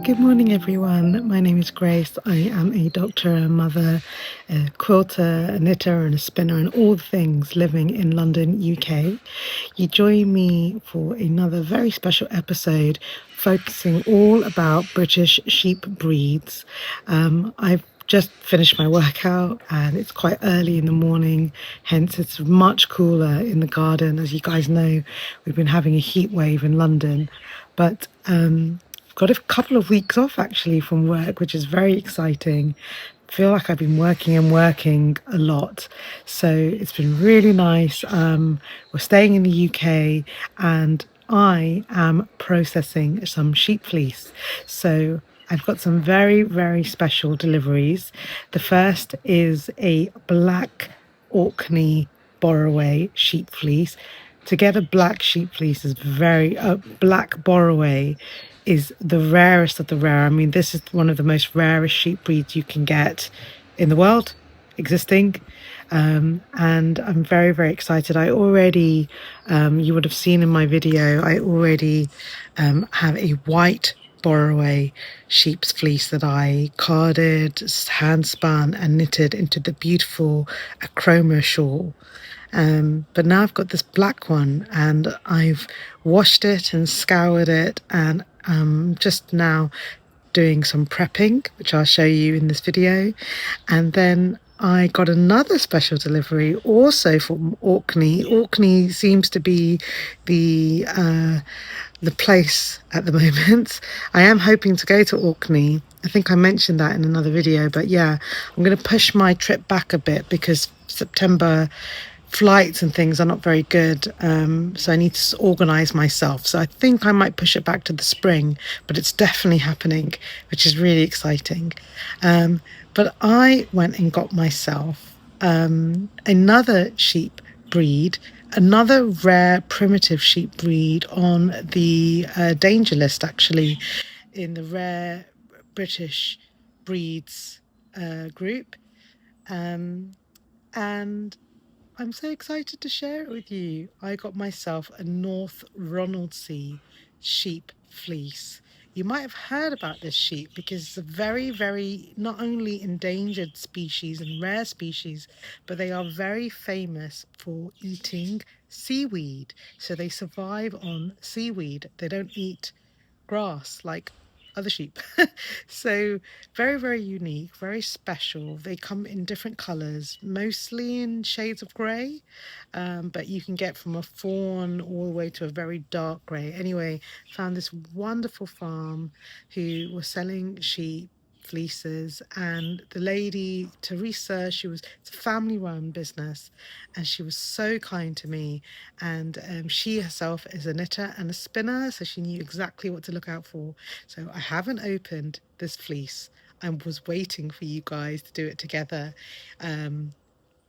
Good morning, everyone. My name is Grace. I am a doctor, a mother, a quilter, a knitter, and a spinner, and all the things living in London, UK. You join me for another very special episode focusing all about British sheep breeds. I've just finished my workout and it's quite early in the morning, hence it's much cooler in the garden. As you guys know, we've been having a heat wave in London, but got a couple of weeks off actually from work, which is very exciting. I feel like I've been working and working a lot, so it's been really nice. We're staying in the UK and I am processing some sheep fleece. So I've got some very, very special deliveries. The first is a black Orkney Boreray sheep fleece. To get a black sheep fleece is black Boreray is the rarest of the rare. I mean, this is one of the most rarest sheep breeds you can get in the world existing. And I'm very, very excited. I already, you would have seen in my video, I already have a white Boreray sheep's fleece that I carded, hand spun and knitted into the beautiful acroma shawl. But now I've got this black one and I've washed it and scoured it, and just now doing some prepping, which I'll show you in this video. And then I got another special delivery also from Orkney. Orkney seems to be the place at the moment. I am hoping to go to Orkney. I think I mentioned that in another video, but yeah, I'm going to push my trip back a bit because September flights and things are not very good, so I need to organize myself. So I think I might push it back to the spring, but it's definitely happening, which is really exciting. But I went and got myself another sheep breed, another rare primitive sheep breed on the danger list, actually, in the rare British breeds group. And I'm so excited to share it with you. I got myself a North Ronaldsay sheep fleece. You might have heard about this sheep because it's a very, very not only endangered species and rare species, but they are very famous for eating seaweed. So they survive on seaweed. They don't eat grass like other sheep. So very, very unique, very special. They come in different colors, mostly in shades of gray, but you can get from a fawn all the way to a very dark gray. Anyway, found this wonderful farm who was selling sheep fleeces, and the lady Teresa, it's a family run business, and she was so kind to me. And she herself is a knitter and a spinner, so she knew exactly what to look out for. So I haven't opened this fleece. I was waiting for you guys to do it together.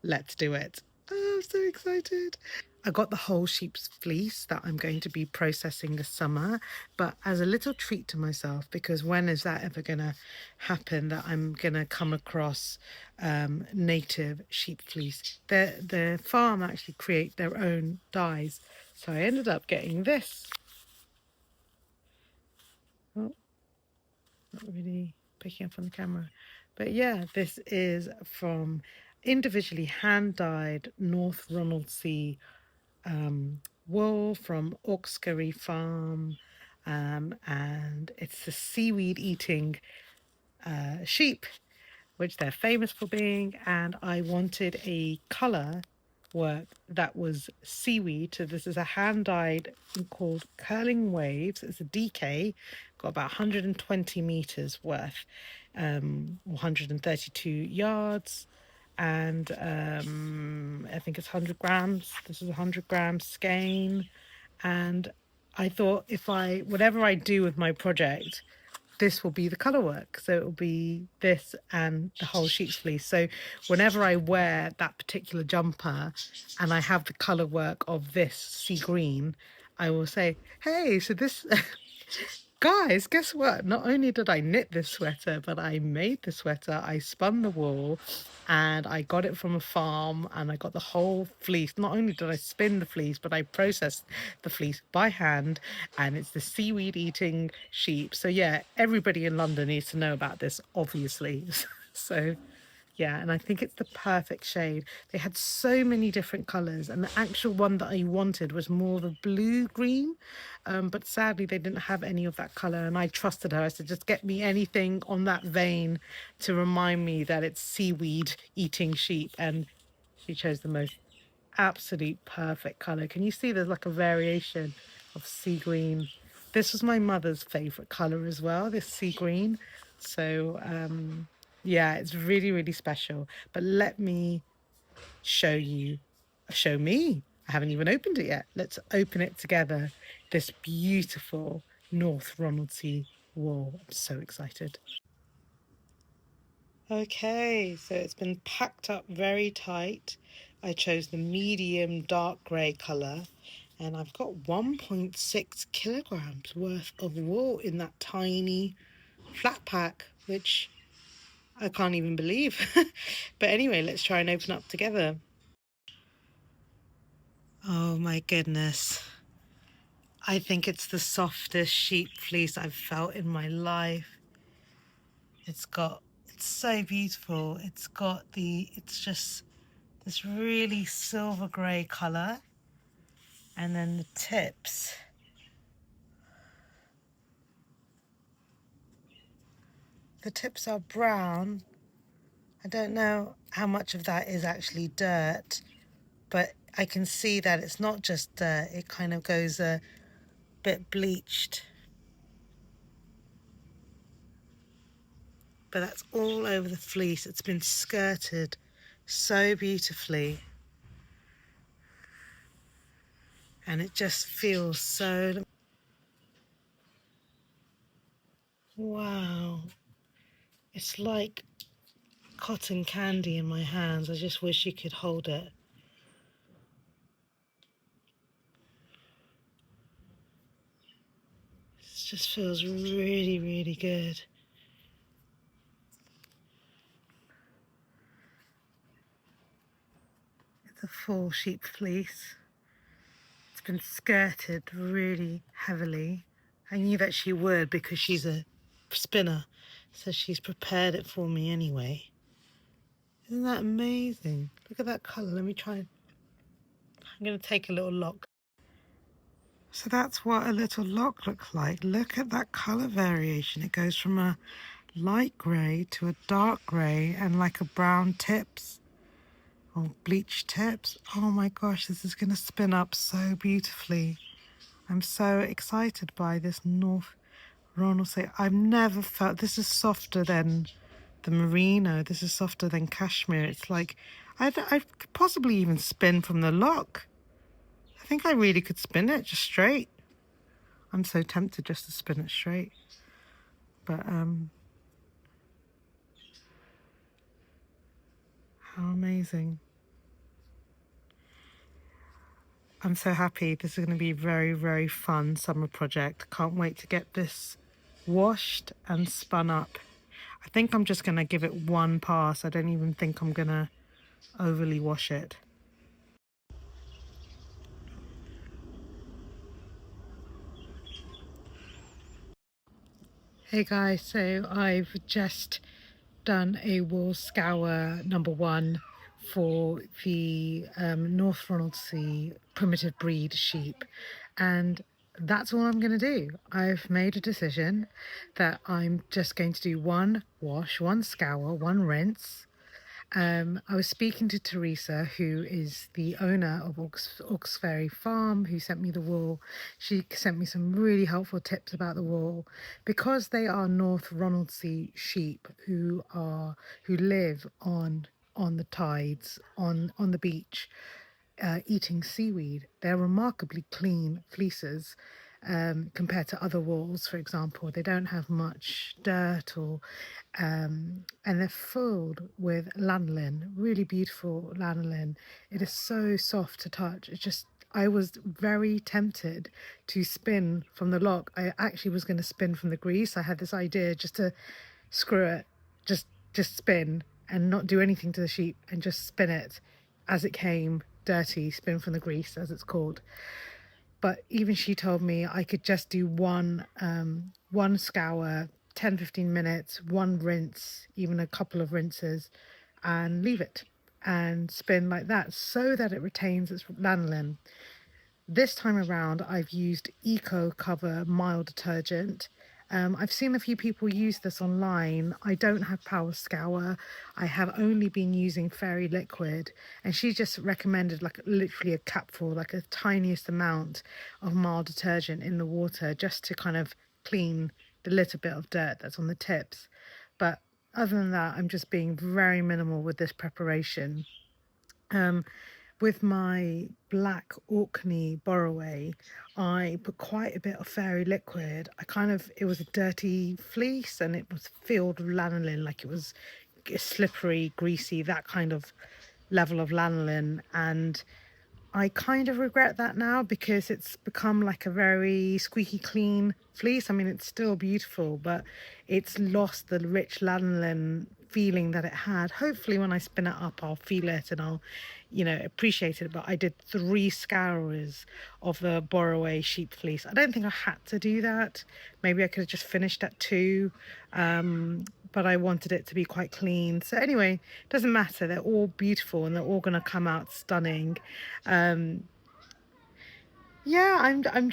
Let's do it. Oh, I'm so excited. I got the whole sheep's fleece that I'm going to be processing this summer, but as a little treat to myself, because when is that ever going to happen that I'm going to come across native sheep fleece? The farm actually create their own dyes. So I ended up getting this. Oh, not really picking up on the camera. But yeah, this is from individually hand-dyed North Ronaldsay wool from Auskerry farm, and it's the seaweed eating sheep, which they're famous for being. And I wanted a colour work that was seaweed. So this is a hand dyed called Curling Waves. It's a DK, got about 120 meters worth, 132 yards, and I think it's 100 grams. This is 100 grams skein. And I thought, whatever I do with my project, this will be the color work. So it will be this and the whole sheep's fleece. So whenever I wear that particular jumper and I have the color work of this sea green, I will say, hey, so this guys, guess what? Not only did I knit this sweater, but I made the sweater. I spun the wool and I got it from a farm and I got the whole fleece. Not only did I spin the fleece, but I processed the fleece by hand, and it's the seaweed eating sheep. So yeah, everybody in London needs to know about this, obviously. So yeah, and I think it's the perfect shade. They had so many different colours, and the actual one that I wanted was more of a blue green, but sadly they didn't have any of that colour, and I trusted her. I said, just get me anything on that vein to remind me that it's seaweed eating sheep, and she chose the most absolute perfect colour. Can you see there's like a variation of sea green? This was my mother's favourite colour as well, this sea green. So yeah, it's really, really special. But let me show you, show me. I haven't even opened it yet. Let's open it together. This beautiful North Ronaldsay wool. I'm so excited. Okay, so it's been packed up very tight. I chose the medium dark grey colour, and I've got 1.6 kilograms worth of wool in that tiny flat pack, which I can't even believe. But anyway, let's try and open up together. Oh my goodness. I think it's the softest sheep fleece I've felt in my life. It's so beautiful. It's just this really silver grey colour, and then the tips. The tips are brown. I don't know how much of that is actually dirt, but I can see that it's not just dirt, it kind of goes a bit bleached. But that's all over the fleece. It's been skirted so beautifully. And it just feels so... Wow. It's like cotton candy in my hands. I just wish you could hold it. It just feels really, really good. It's a full sheep fleece. It's been skirted really heavily. I knew that she would because she's a spinner, so she's prepared it for me anyway. Isn't that amazing? Look at that colour. Let me try. I'm going to take a little lock. So that's what a little lock looks like. Look at that colour variation. It goes from a light grey to a dark grey and like a brown tips or bleached tips. Oh my gosh, this is going to spin up so beautifully. I'm so excited by this North Ronaldsay. I've never felt this is softer than the merino. This is softer than cashmere. It's like I could possibly even spin from the lock. I think I really could spin it just straight. I'm so tempted just to spin it straight. But how amazing. I'm so happy. This is going to be a very, very fun summer project. Can't wait to get this washed and spun up. I think I'm just going to give it one pass. I don't even think I'm going to overly wash it. Hey guys, so I've just done a wool scour #1 for the North Ronaldsay primitive breed sheep, and that's all I'm going to do. I've made a decision that I'm just going to do one wash, one scour, one rinse. I was speaking to Teresa, who is the owner of Auskerry Farm, who sent me the wool. She sent me some really helpful tips about the wool. Because they are North Ronaldsay sheep who live on the tides, on the beach, eating seaweed. They're remarkably clean fleeces compared to other wools, for example. They don't have much dirt and they're filled with lanolin, really beautiful lanolin. It is so soft to touch. It's just I was very tempted to spin from the lock. I actually was going to spin from the grease. I had this idea just to screw it, just spin and not do anything to the sheep and just spin it as it came, dirty, spin from the grease as it's called. But even she told me I could just do one scour, 10-15 minutes, one rinse, even a couple of rinses, and leave it and spin like that so that it retains its lanolin. This time around, I've used Eco Cover mild detergent. I've seen a few people use this online. I don't have Power Scour. I have only been using Fairy Liquid, and she just recommended like literally a cupful, like a tiniest amount of mild detergent in the water just to kind of clean the little bit of dirt that's on the tips. But other than that, I'm just being very minimal with this preparation. With my black Orkney Boreray, I put quite a bit of fairy liquid. It was a dirty fleece and it was filled with lanolin, like it was slippery, greasy, that kind of level of lanolin. And I kind of regret that now because it's become like a very squeaky clean fleece. I mean, it's still beautiful, but it's lost the rich lanolin feeling that it had. Hopefully when I spin it up, I'll feel it and I'll, appreciate it. But I did 3 scours of the Boreray sheep fleece. I don't think I had to do that. Maybe I could have just finished at 2. But I wanted it to be quite clean. So anyway, it doesn't matter. They're all beautiful and they're all going to come out stunning. Yeah, I'm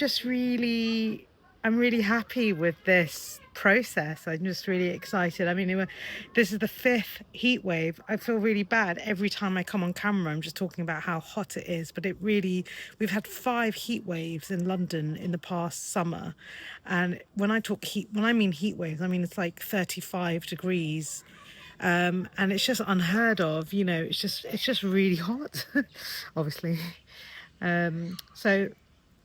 really happy with this process. I'm just really excited. I mean, this is the 5th heat wave. I feel really bad every time I come on camera. I'm just talking about how hot it is, but we've had 5 heat waves in London in the past summer. And when I mean heat waves, I mean it's like 35 degrees. And it's just unheard of, it's just really hot, obviously. So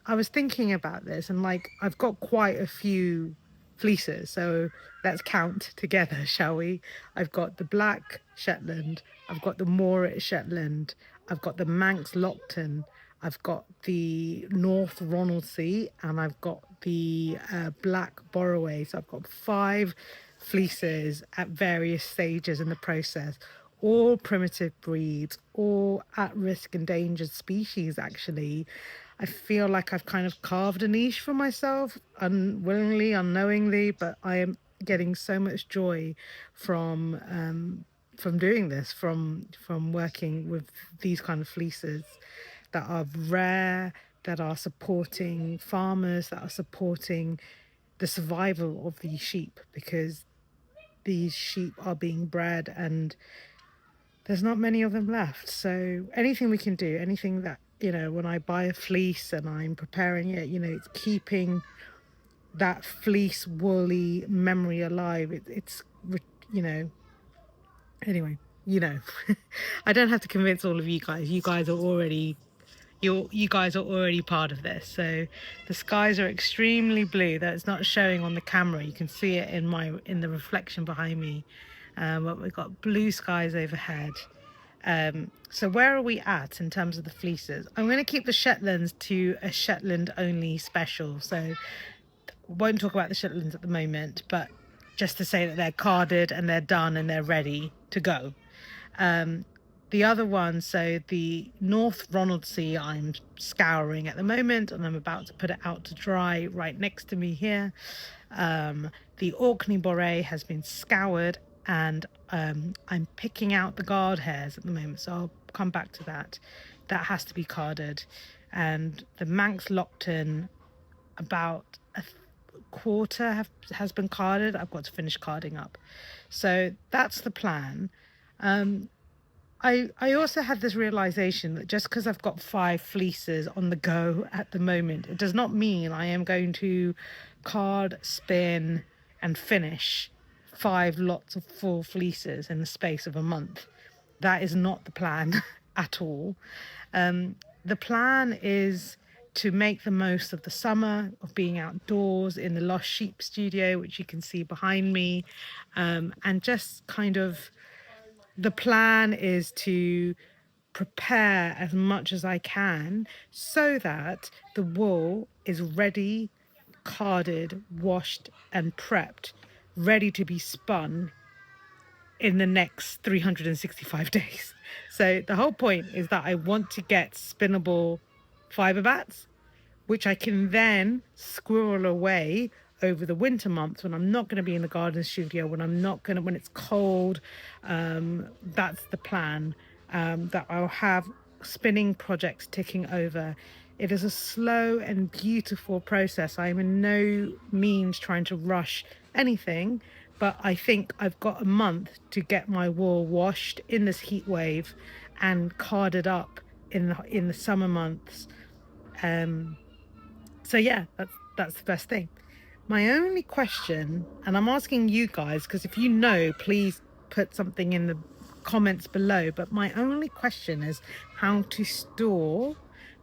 I was thinking about this and like I've got quite a few fleeces, so let's count together, shall we? I've got the black Shetland, I've got the Moorish Shetland, I've got the Manx Lockton, I've got the North Ronaldsay, and I've got the black Boreray. So I've got 5 fleeces at various stages in the process, all primitive breeds, all at-risk endangered species actually. I feel like I've kind of carved a niche for myself, unwillingly, unknowingly, but I am getting so much joy from doing this, from working with these kind of fleeces that are rare, that are supporting farmers, that are supporting the survival of these sheep, because these sheep are being bred and there's not many of them left. So anything we can do, anything that, when I buy a fleece and I'm preparing it, it's keeping that fleece woolly memory alive. Anyway, I don't have to convince all of you guys. You guys are already part of this. So the skies are extremely blue. That's not showing on the camera. You can see it in the reflection behind me. But we've got blue skies overhead. So where are we at in terms of the fleeces? I'm going to keep the Shetlands to a Shetland only special. So won't talk about the Shetlands at the moment, but just to say that they're carded and they're done and they're ready to go. The other one, so the North Ronaldsay, I'm scouring at the moment and I'm about to put it out to dry right next to me here. The Orkney Boreray has been scoured and I'm picking out the guard hairs at the moment, so I'll come back to that. That has to be carded. And the Manx Lockton, about a quarter has been carded. I've got to finish carding up. So that's the plan. I also had this realization that just because I've got 5 fleeces on the go at the moment, it does not mean I am going to card, spin and finish 5 lots of full fleeces in the space of a month. That is not the plan at all. The plan is to make the most of the summer, of being outdoors in the Lost Sheep studio, which you can see behind me, and just kind of, the plan is to prepare as much as I can so that the wool is ready, carded, washed and prepped, ready to be spun in the next 365 days. So the whole point is that I want to get spinnable fibre bats, which I can then squirrel away over the winter months when I'm not going to be in the garden studio, when it's cold. That's the plan, that I'll have spinning projects ticking over. It is a slow and beautiful process. I'm in no means trying to rush anything, but I think I've got a month to get my wool washed in this heat wave and carded up in the summer months. So yeah, that's the best thing. My only question, and I'm asking you guys, because if you know, please put something in the comments below. But my only question is how to store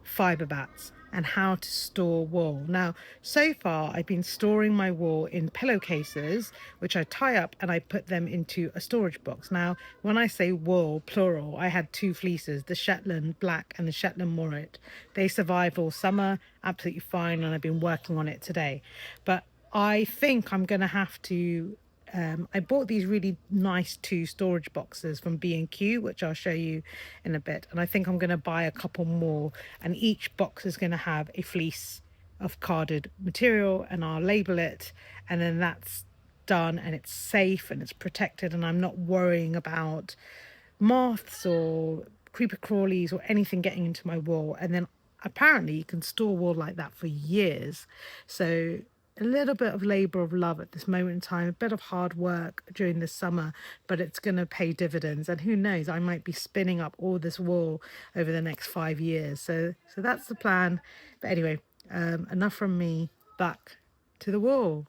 fibre bats and how to store wool. Now, so far, I've been storing my wool in pillowcases, which I tie up and I put them into a storage box. Now, when I say wool, plural, I had two fleeces, the Shetland Black and the Shetland Murret. They survived all summer, absolutely fine, and I've been working on it today. But I think I'm going to have to I bought these really nice two storage boxes from B&Q, which I'll show you in a bit. And I think I'm going to buy a couple more, and each box is going to have a fleece of carded material, and I'll label it, and then that's done and it's safe and it's protected, and I'm not worrying about moths or creeper crawlies or anything getting into my wool. And then apparently you can store wool like that for years. So a little bit of labor of love at this moment in time, a bit of hard work during the summer, but it's going to pay dividends. And who knows, I might be spinning up all this wool over the next 5 years. So that's the plan. But anyway, enough from me. Back to the wool.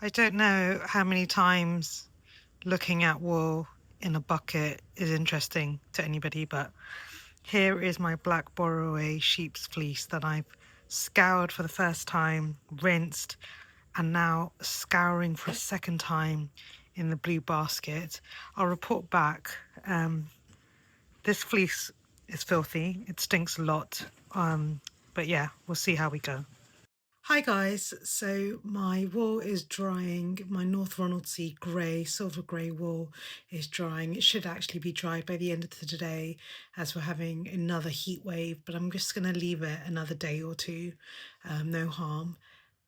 I don't know how many times looking at wool in a bucket is interesting to anybody, but here is my black Boreray sheep's fleece that I've scoured for the first time, rinsed, and now scouring for a second time in the blue basket. I'll report back. This fleece is filthy, it stinks a lot, but yeah, we'll see how we go. Hi guys, so my wool is drying. My North Ronaldsay grey, silver grey wool is drying. It should actually be dried by the end of the day as we're having another heat wave, but I'm just going to leave it another day or two, no harm.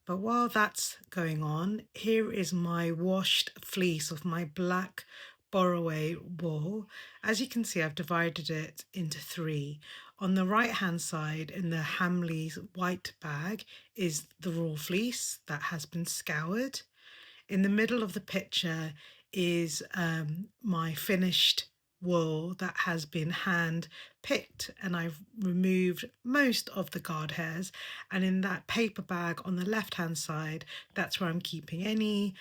But while that's going on, here is my washed fleece of my black Boreray wool. As you can see, I've divided it into three. On the right hand side in the Hamleys white bag is the raw fleece that has been scoured. In the middle of the picture is my finished wool that has been hand picked, and I've removed most of the guard hairs. And in that paper bag on the left hand side, that's where I'm keeping any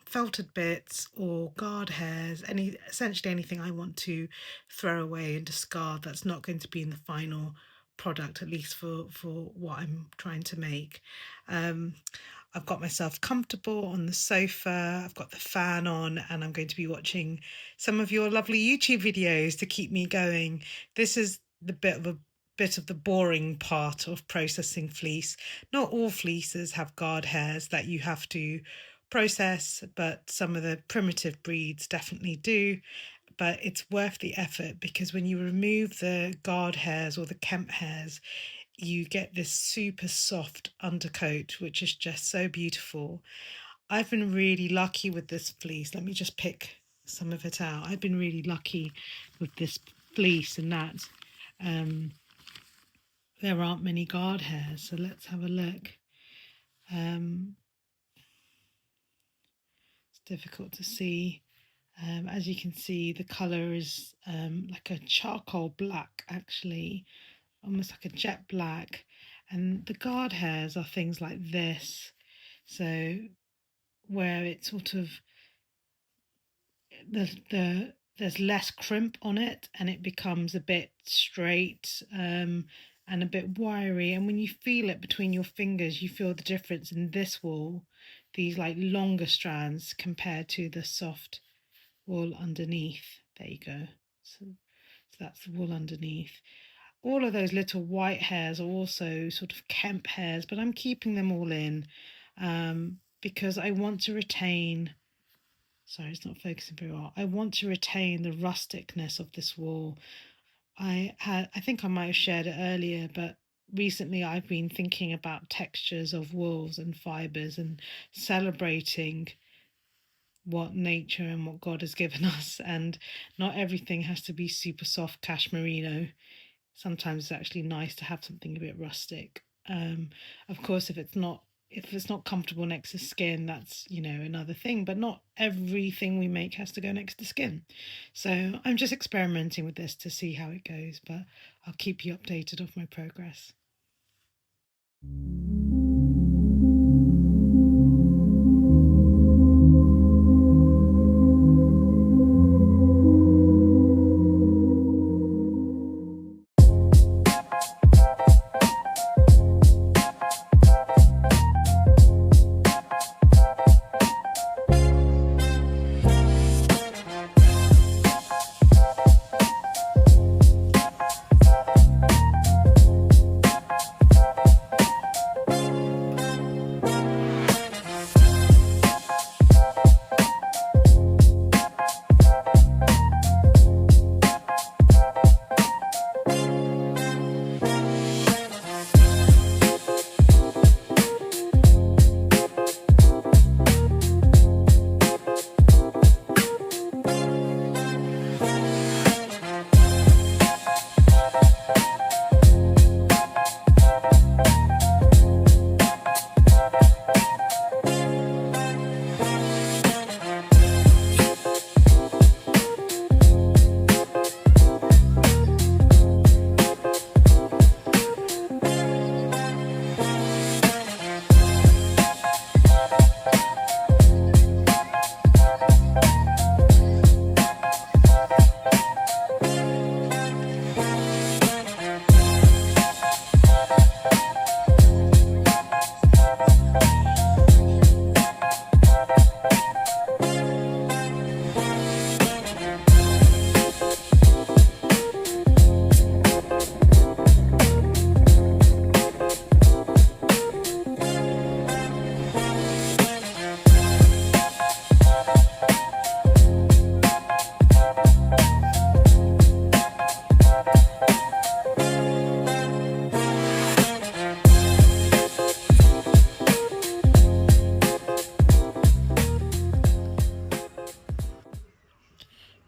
felted bits or guard hairs, essentially anything I want to throw away and discard that's not going to be in the final product, at least for what I'm trying to make. I've got myself comfortable on the sofa, I've got the fan on, and I'm going to be watching some of your lovely YouTube videos to keep me going. This is the bit of a bit of the boring part of processing fleece. Not all fleeces have guard hairs that you have to process, but some of the primitive breeds definitely do. But it's worth the effort, because when you remove the guard hairs or the kemp hairs, you get this super soft undercoat, which is just so beautiful. I've been really lucky with this fleece. Let me just pick some of it out. I've been really lucky with this fleece in that there aren't many guard hairs. So let's have a look. It's difficult to see. As you can see, the colour is like a charcoal black, actually, almost like a jet black. And the guard hairs are things like this. So where it's sort of there's less crimp on it, and it becomes a bit straight and a bit wiry. And when you feel it between your fingers, you feel the difference in this wool, these like longer strands compared to the soft wool underneath. There you go. So that's the wool underneath. All of those little white hairs are also sort of kemp hairs, but I'm keeping them all in because I want to retain, sorry, it's not focusing very well. I want to retain the rusticness of this wool. I think I might have shared it earlier, but recently I've been thinking about textures of wools and fibres and celebrating what nature and what God has given us. And not everything has to be super soft cashmerino. Sometimes it's actually nice to have something a bit rustic. Of course, if it's not comfortable next to skin, that's, you know, another thing. But not everything we make has to go next to skin. So I'm just experimenting with this to see how it goes, but I'll keep you updated of my progress.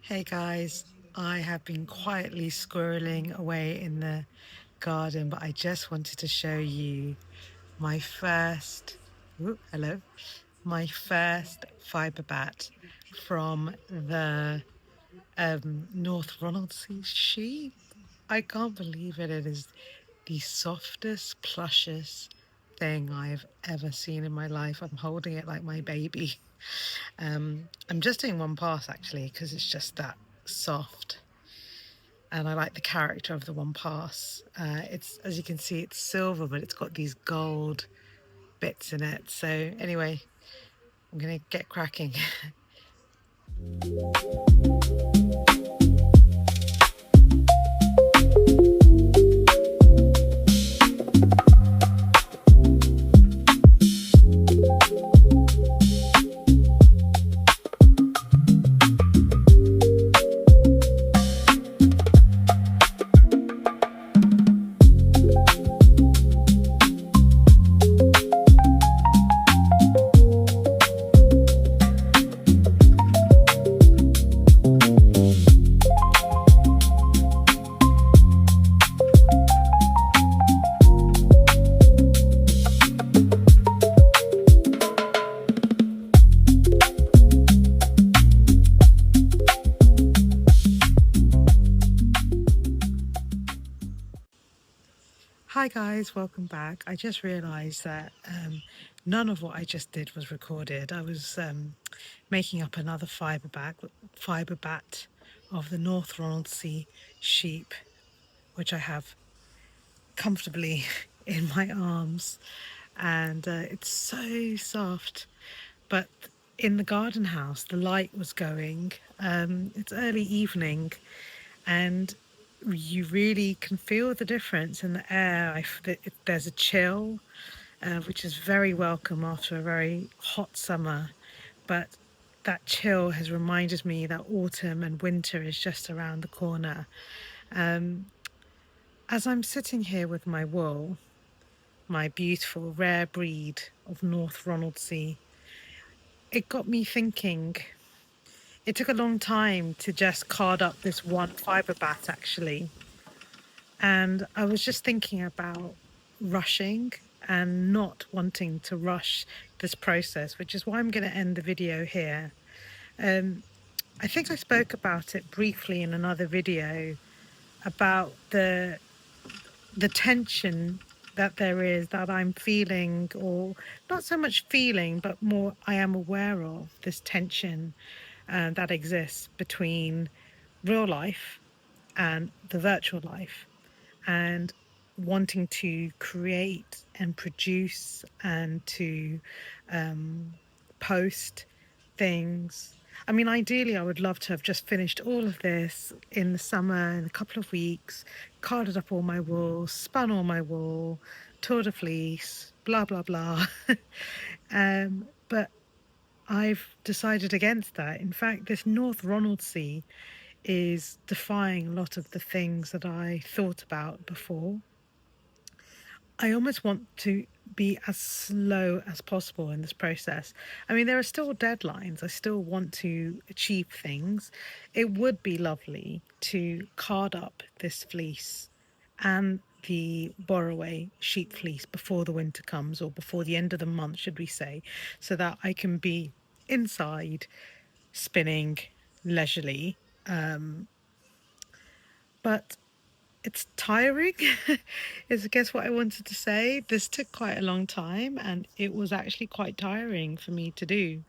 Hey guys, I have been quietly squirreling away in the garden, but I just wanted to show you my first, my first fibre bat from the North Ronaldsay sheep. I can't believe it. It is the softest, plushest thing I've ever seen in my life. I'm holding it like my baby. I'm just doing one pass actually because it's just that soft, and I like the character of the one pass. It's, as you can see, it's silver, but it's got these gold bits in it. So anyway, I'm gonna get cracking. guys, welcome back. I just realized that none of what I just did was recorded. I was making up another fibre bat of the North Ronaldsay sheep, which I have comfortably in my arms, and it's so soft. But in the garden house, the light was going. It's early evening, and you really can feel the difference in the air. There's a chill, which is very welcome after a very hot summer. But that chill has reminded me that autumn and winter is just around the corner. Um, as I'm sitting here with my wool, my beautiful rare breed of North Ronaldsay, it got me thinking. It took a long time to just card up this one fibre bat, actually. And I was just thinking about rushing and not wanting to rush this process, which is why I'm going to end the video here. I think I spoke about it briefly in another video about the tension that there is, that I'm feeling, or not so much feeling, but more I am aware of this tension that exists between real life and the virtual life, and wanting to create and produce and to post things. I mean, ideally, I would love to have just finished all of this in the summer, in a couple of weeks, carded up all my wool, spun all my wool, tore the fleece, blah, blah, blah. But I've decided against that. In fact, this North Ronaldsay is defying a lot of the things that I thought about before. I almost want to be as slow as possible in this process. I mean, there are still deadlines. I still want to achieve things. It would be lovely to card up this fleece and the Boreray sheep fleece before the winter comes, or before the end of the month, should we say, so that I can be inside spinning leisurely. But it's tiring is I guess what I wanted to say. This took quite a long time, and it was actually quite tiring for me to do.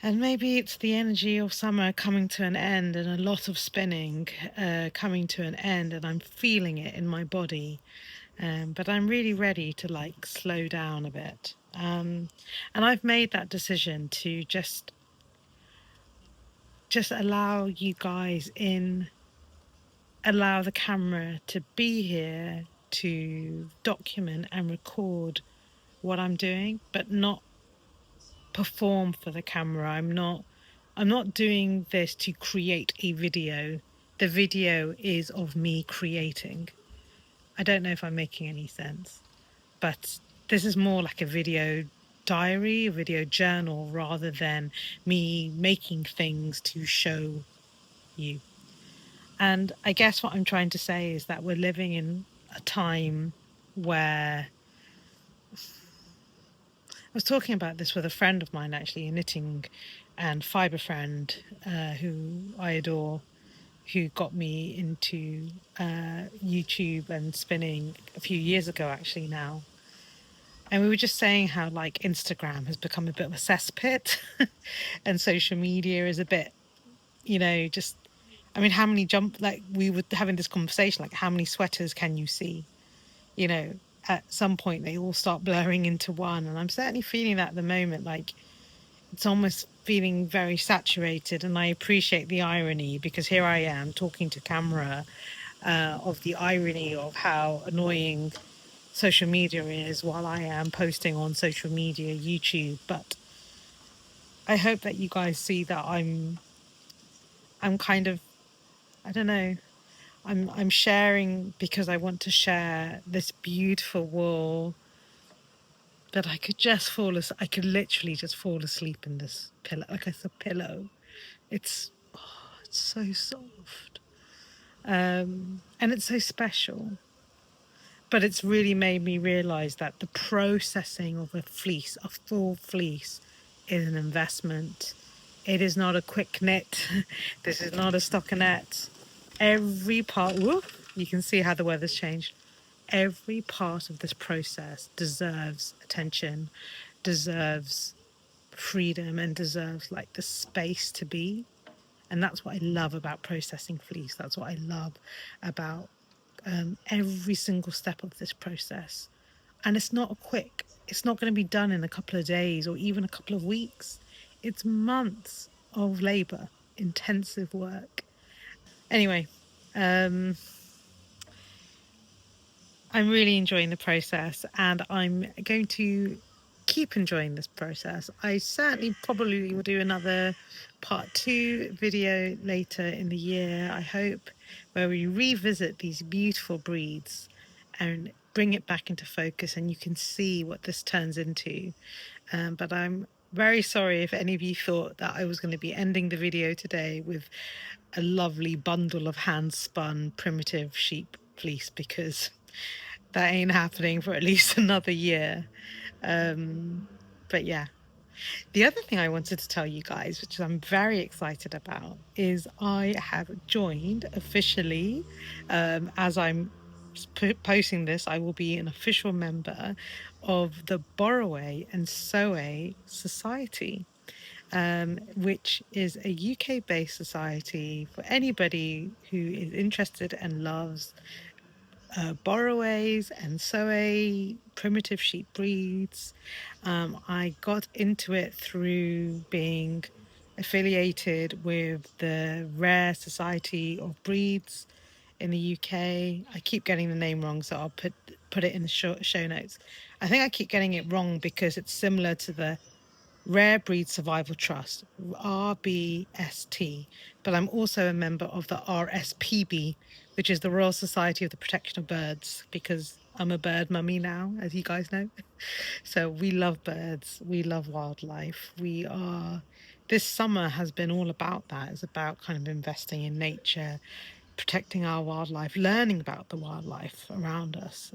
And maybe it's the energy of summer coming to an end, and a lot of spinning coming to an end, and I'm feeling it in my body. But I'm really ready to like slow down a bit. And I've made that decision to just allow you guys in, allow the camera to be here to document and record what I'm doing, but not perform for the camera. I'm not doing this to create a video. The video is of me creating. I don't know if I'm making any sense, but this is more like a video diary, a video journal, rather than me making things to show you. And I guess what I'm trying to say is that we're living in a time where, I was talking about this with a friend of mine, actually, a knitting and fibre friend who I adore, who got me into YouTube and spinning a few years ago, actually, now. And we were just saying how like Instagram has become a bit of a cesspit and social media is a bit, just, I mean, how many like we were having this conversation, like how many sweaters can you see? At some point they all start blurring into one. And I'm certainly feeling that at the moment, like it's almost feeling very saturated. And I appreciate the irony, because here I am talking to camera of the irony of how annoying social media is while I am posting on social media, YouTube. But I hope that you guys see that I'm kind of, I don't know, I'm sharing because I want to share this beautiful wool that I could just I could literally just fall asleep in this pillow, like it's a pillow. It's so soft, and it's so special. But it's really made me realize that the processing of a fleece, a full fleece, is an investment. It is not a quick knit. This is not a stockinette. Every part, whoop, you can see how the weather's changed. every part of this process deserves attention, deserves freedom, and deserves like the space to be. And that's what I love about processing fleece. That's what I love about every single step of this process. And it's not it's not going to be done in a couple of days or even a couple of weeks. It's months of labor, intensive work. Anyway, um, I'm really enjoying the process, and I'm going to keep enjoying this process. I certainly probably will do another part 2 video later in the year, I hope, where we revisit these beautiful breeds and bring it back into focus, and you can see what this turns into. But I'm very sorry if any of you thought that I was going to be ending the video today with a lovely bundle of hand spun primitive sheep fleece, because that ain't happening for at least another year. But yeah, the other thing I wanted to tell you guys, which I'm very excited about, is I have joined officially, as I'm posting this, I will be an official member of the Boreray and Society, which is a UK-based society for anybody who is interested and loves Boreways and Soay primitive sheep breeds. I got into it through being affiliated with the Rare Society of Breeds in the UK. I keep getting the name wrong, so I'll put it in the show notes. I think I keep getting it wrong because it's similar to the Rare Breed Survival Trust, RBST, but I'm also a member of the RSPB, which is the Royal Society of the Protection of Birds, because I'm a bird mummy now, as you guys know. So we love birds, we love wildlife. This summer has been all about that. It's about kind of investing in nature, protecting our wildlife, learning about the wildlife around us.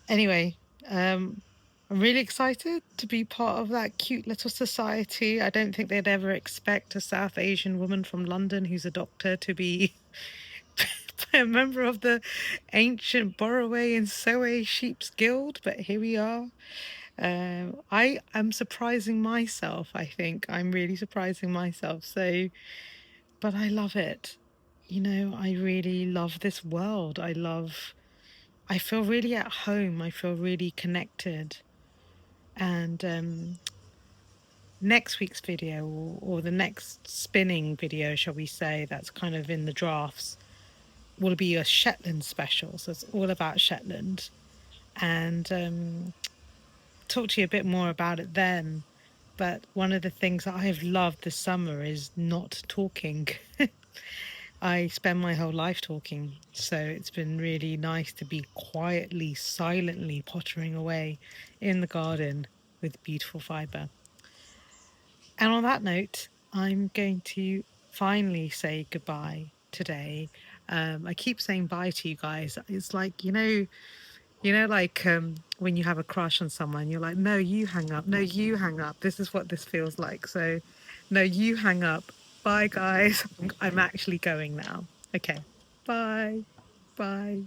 Anyway, I'm really excited to be part of that cute little society. I don't think they'd ever expect a South Asian woman from London who's a doctor to be a member of the ancient Boreray and Soay Sheep's Guild, but here we are. I am surprising myself, I think. I'm really surprising myself. But I love it. You know, I really love this world. I feel really at home. I feel really connected. And next week's video, or the next spinning video, shall we say, that's kind of in the drafts, will be a Shetland special. So it's all about Shetland. And talk to you a bit more about it then. But one of the things that I've loved this summer is not talking. I spend my whole life talking, so it's been really nice to be quietly, silently pottering away in the garden with beautiful fibre. And on that note, I'm going to finally say goodbye today. I keep saying bye to you guys. It's like, like when you have a crush on someone, you're like, no, you hang up. No, you hang up. This is what this feels like. So, no, you hang up. Bye, guys. I'm actually going now. Okay. Bye. Bye.